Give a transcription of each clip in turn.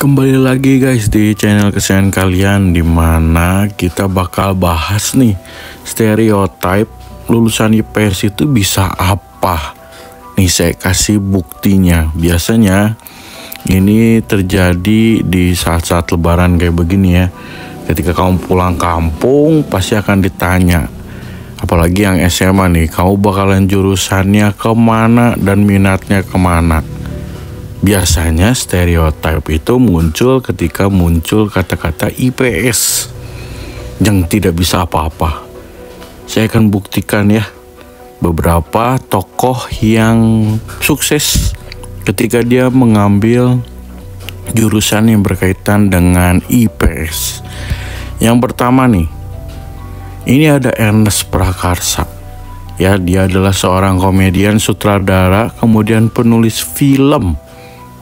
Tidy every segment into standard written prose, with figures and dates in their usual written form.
Kembali lagi guys di channel kesayangan kalian, dimana kita bakal bahas nih stereotype lulusan IPS itu bisa apa. Nih saya kasih buktinya. Biasanya ini terjadi di saat-saat lebaran kayak begini ya. Ketika kamu pulang kampung pasti akan ditanya, apalagi yang SMA nih, kamu bakalan jurusannya kemana dan minatnya kemana. Biasanya stereotip itu muncul ketika muncul kata-kata IPS yang tidak bisa apa-apa. Saya akan buktikan ya beberapa tokoh yang sukses ketika dia mengambil jurusan yang berkaitan dengan IPS. Yang pertama nih, ini ada Ernest Prakarsa. Ya, dia adalah seorang komedian, sutradara, kemudian penulis film.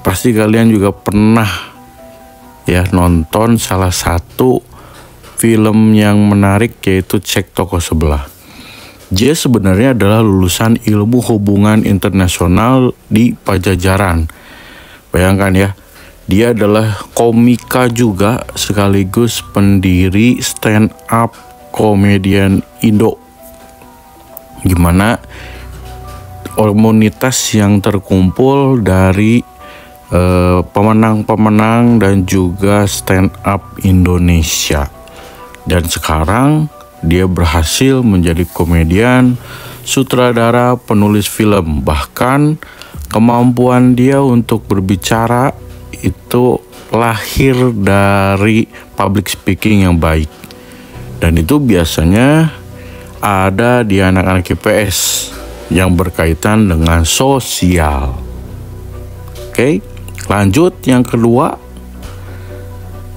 Pasti kalian juga pernah ya nonton salah satu film yang menarik, yaitu Cek Toko Sebelah. Dia sebenarnya adalah lulusan ilmu hubungan internasional di Pajajaran. Bayangkan ya, dia adalah komika juga sekaligus pendiri stand up komedian Indo. Gimana komunitas yang terkumpul dari pemenang-pemenang dan juga stand up Indonesia. Dan sekarang dia berhasil menjadi komedian, sutradara, penulis film. Bahkan kemampuan dia untuk berbicara itu lahir dari public speaking yang baik. Dan itu biasanya ada di anak-anak IPS yang berkaitan dengan sosial. Oke. Lanjut yang kedua.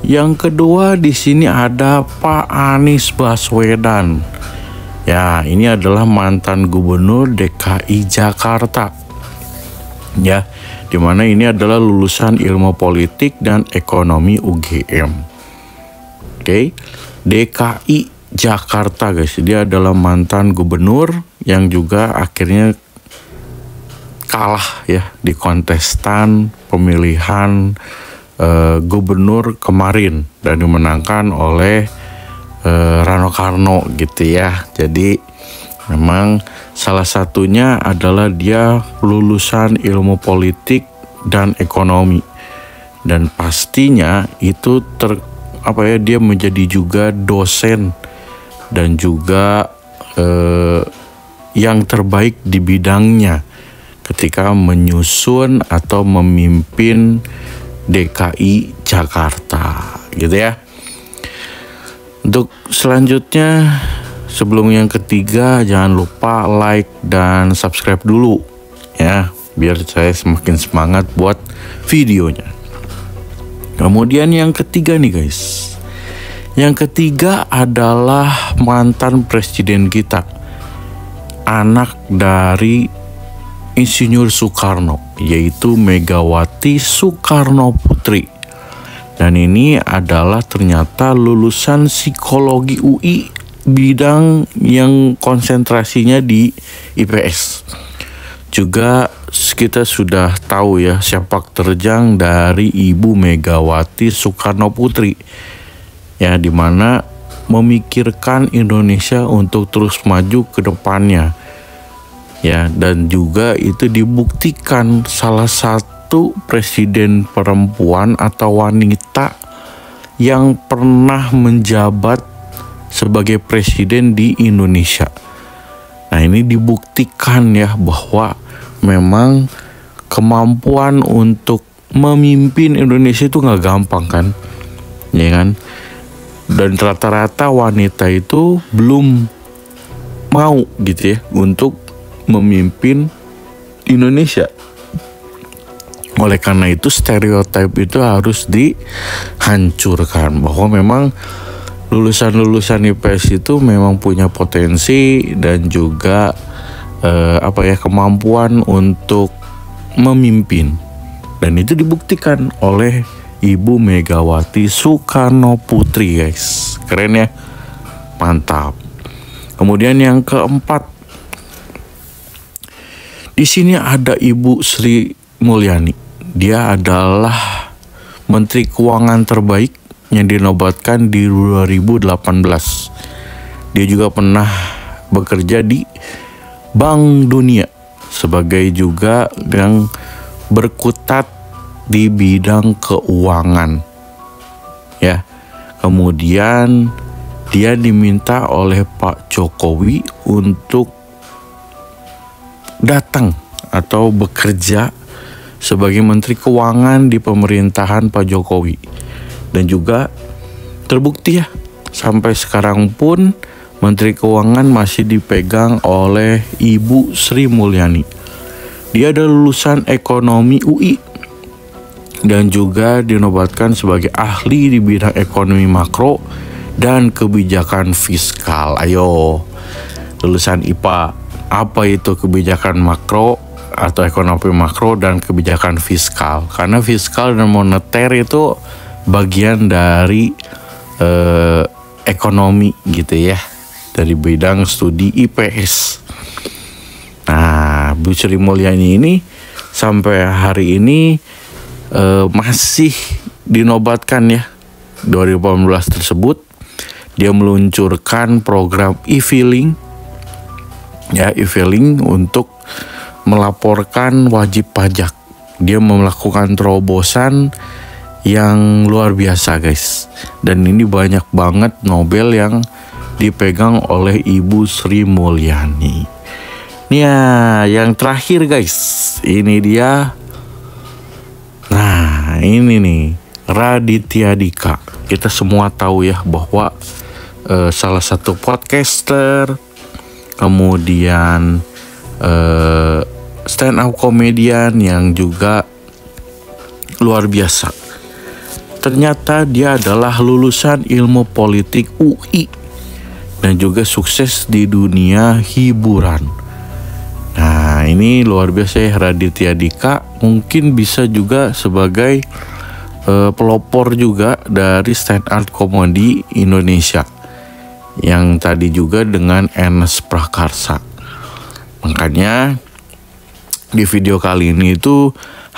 Yang kedua di sini ada Pak Anies Baswedan. Ya, ini adalah mantan gubernur DKI Jakarta. Ya, dimana ini adalah lulusan ilmu politik dan ekonomi UGM. Oke. DKI Jakarta guys, dia adalah mantan gubernur yang juga akhirnya kalah ya di kontestan pemilihan gubernur kemarin dan dimenangkan oleh Rano Karno gitu ya. Jadi memang salah satunya adalah dia lulusan ilmu politik dan ekonomi, dan pastinya itu dia menjadi juga dosen dan juga yang terbaik di bidangnya ketika menyusun atau memimpin DKI Jakarta gitu ya. Untuk selanjutnya, sebelum yang ketiga, jangan lupa like dan subscribe dulu ya, biar saya semakin semangat buat videonya. Kemudian yang ketiga nih guys, yang ketiga adalah mantan presiden kita, anak dari Insinyur Soekarno, yaitu Megawati Soekarno Putri. Dan ini adalah ternyata lulusan psikologi UI, bidang yang konsentrasinya di IPS. Juga kita sudah tahu ya sepak terjang dari Ibu Megawati Soekarno Putri, ya, dimana memikirkan Indonesia untuk terus maju ke depannya. Ya, dan juga itu dibuktikan salah satu presiden perempuan atau wanita yang pernah menjabat sebagai presiden di Indonesia. Nah, ini dibuktikan ya bahwa memang kemampuan untuk memimpin Indonesia itu nggak gampang kan, ya kan? Dan rata-rata wanita itu belum mau gitu ya untuk memimpin Indonesia. Oleh karena itu stereotip itu harus dihancurkan, bahwa memang lulusan-lulusan IPS itu memang punya potensi dan juga kemampuan untuk memimpin, dan itu dibuktikan oleh Ibu Megawati Soekarno Putri guys. Keren ya, mantap. Kemudian yang keempat, di sini ada Ibu Sri Mulyani. Dia adalah Menteri Keuangan terbaik yang dinobatkan di 2018. Dia juga pernah bekerja di Bank Dunia sebagai juga yang berkutat di bidang keuangan. Ya. Kemudian dia diminta oleh Pak Jokowi untuk datang atau bekerja sebagai Menteri Keuangan di pemerintahan Pak Jokowi. Dan juga terbukti ya, sampai sekarang pun Menteri Keuangan masih dipegang oleh Ibu Sri Mulyani. Dia adalah lulusan ekonomi UI dan juga dinobatkan sebagai ahli di bidang ekonomi makro dan kebijakan fiskal. Ayo, lulusan IPA, apa itu kebijakan makro atau ekonomi makro dan kebijakan fiskal? Karena fiskal dan moneter itu bagian dari ekonomi gitu ya, dari bidang studi IPS. Nah, Bu Sri Mulyani ini sampai hari ini masih dinobatkan ya. 2018 tersebut dia meluncurkan program e-filing ya, e-filing untuk melaporkan wajib pajak. Dia melakukan terobosan yang luar biasa guys, dan ini banyak banget Nobel yang dipegang oleh Ibu Sri Mulyani. Nih ya, yang terakhir guys, ini dia. Nah, ini nih Raditya Dika. Kita semua tahu ya bahwa salah satu podcaster, kemudian stand up comedian yang juga luar biasa. Ternyata dia adalah lulusan ilmu politik UI dan juga sukses di dunia hiburan. Nah, ini luar biasa ya, Raditya Dika. Mungkin bisa juga sebagai pelopor juga dari stand up comedy Indonesia yang tadi juga dengan Ernest Prakarsa. Makanya di video kali ini itu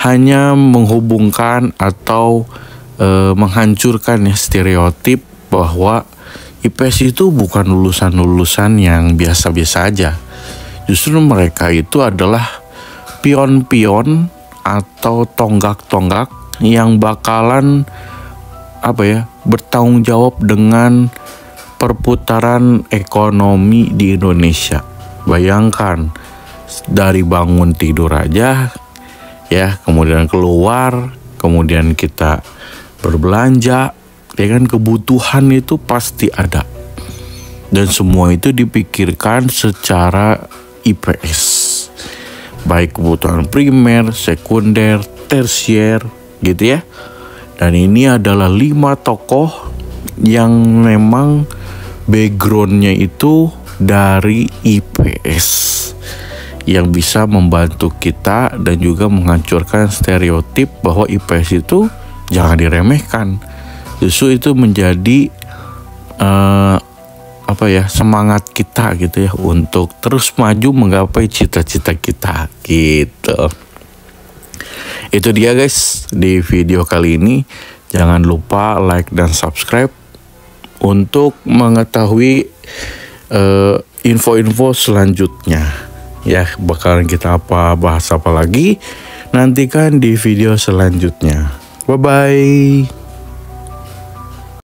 hanya menghubungkan atau menghancurkan ya stereotip bahwa IPS itu bukan lulusan-lulusan yang biasa-biasa aja. Justru mereka itu adalah pion-pion atau tonggak-tonggak yang bakalan bertanggung jawab dengan perputaran ekonomi di Indonesia. Bayangkan, dari bangun tidur aja ya, kemudian keluar, kemudian kita berbelanja, ya kan, kebutuhan itu pasti ada. Dan semua itu dipikirkan secara IPS. Baik kebutuhan primer, sekunder, tersier gitu ya. Dan ini adalah 5 tokoh yang memang backgroundnya itu dari IPS, yang bisa membantu kita dan juga menghancurkan stereotip bahwa IPS itu jangan diremehkan. Justru itu menjadi semangat kita gitu ya untuk terus maju menggapai cita-cita kita gitu. Itu dia guys di video kali ini. Jangan lupa like dan subscribe untuk mengetahui info-info selanjutnya ya. Bakalan kita bahas apa lagi, nantikan di video selanjutnya. Bye bye.